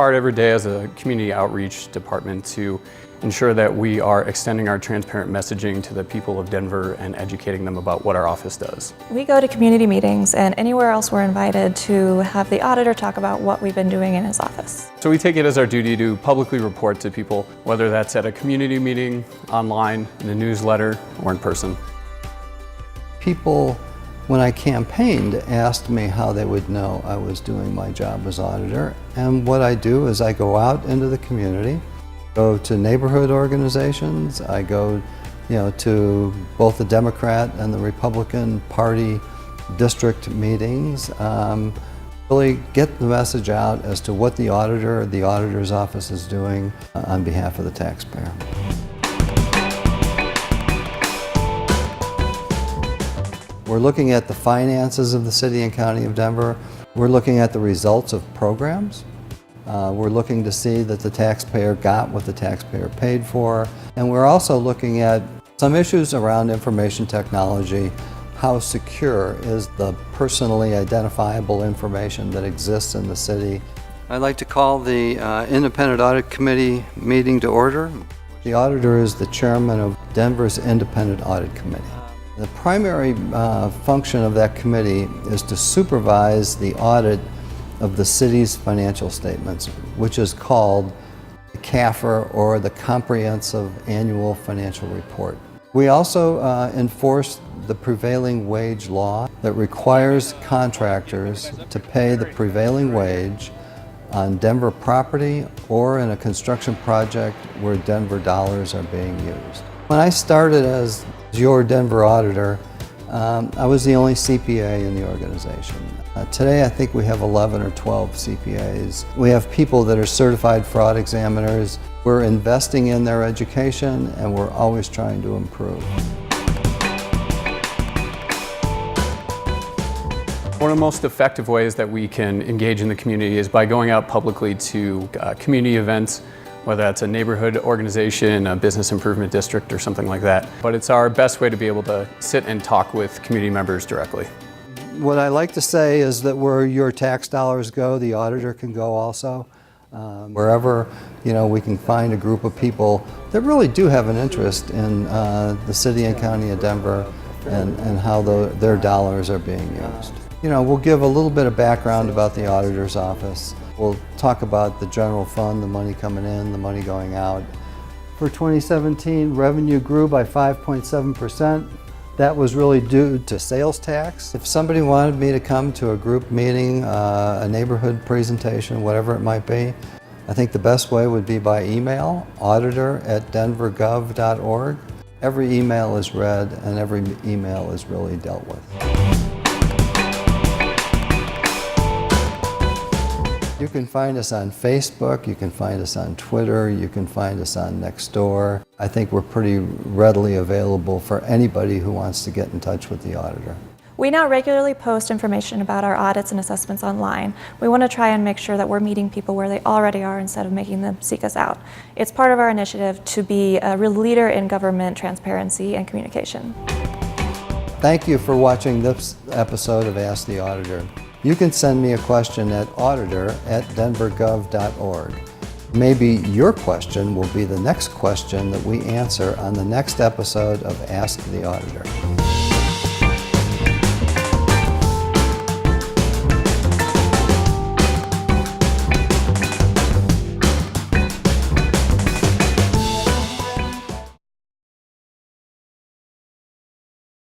hard every day as a community outreach department to ensure that we are extending our transparent messaging to the people of Denver and educating them about what our office does. We go to community meetings and anywhere else we're invited to have the auditor talk about what we've been doing in his office. So we take it as our duty to publicly report to people, whether that's at a community meeting, online, in a newsletter, or in person. People, when I campaigned, asked me how they would know I was doing my job as auditor. And what I do is I go out into the community, go to neighborhood organizations, I go to both the Democrat and the Republican Party district meetings, really get the message out as to what the auditor or the auditor's office is doing on behalf of the taxpayer. We're looking at the finances of the city and county of Denver. We're looking at the results of programs. We're looking to see that the taxpayer got what the taxpayer paid for. And we're also looking at some issues around information technology. How secure is the personally identifiable information that exists in the city? I'd like to call the Independent Audit Committee meeting to order. The auditor is the chairman of Denver's Independent Audit Committee. The primary function of that committee is to supervise the audit of the city's financial statements, which is called the CAFR, or the Comprehensive Annual Financial Report. We also enforce the prevailing wage law that requires contractors to pay the prevailing wage on Denver property or in a construction project where Denver dollars are being used. When I started as your Denver auditor, I was the only CPA in the organization. Today I think we have 11 or 12 CPAs. We have people that are certified fraud examiners. We're investing in their education and we're always trying to improve. One of the most effective ways that we can engage in the community is by going out publicly to community events, whether that's a neighborhood organization, a business improvement district, or something like that. But it's our best way to be able to sit and talk with community members directly. What I like to say is that where your tax dollars go, the auditor can go also. Wherever we can find a group of people that really do have an interest in the city and county of Denver and how their dollars are being used. We'll give a little bit of background about the auditor's office. We'll talk about the general fund, the money coming in, the money going out. For 2017, revenue grew by 5.7%. That was really due to sales tax. If somebody wanted me to come to a group meeting, a neighborhood presentation, whatever it might be, I think the best way would be by email, auditor@denvergov.org. Every email is read and every email is really dealt with. You can find us on Facebook, you can find us on Twitter, you can find us on Nextdoor. I think we're pretty readily available for anybody who wants to get in touch with the auditor. We now regularly post information about our audits and assessments online. We want to try and make sure that we're meeting people where they already are instead of making them seek us out. It's part of our initiative to be a real leader in government transparency and communication. Thank you for watching this episode of Ask the Auditor. You can send me a question at auditor@denvergov.org. Maybe your question will be the next question that we answer on the next episode of Ask the Auditor.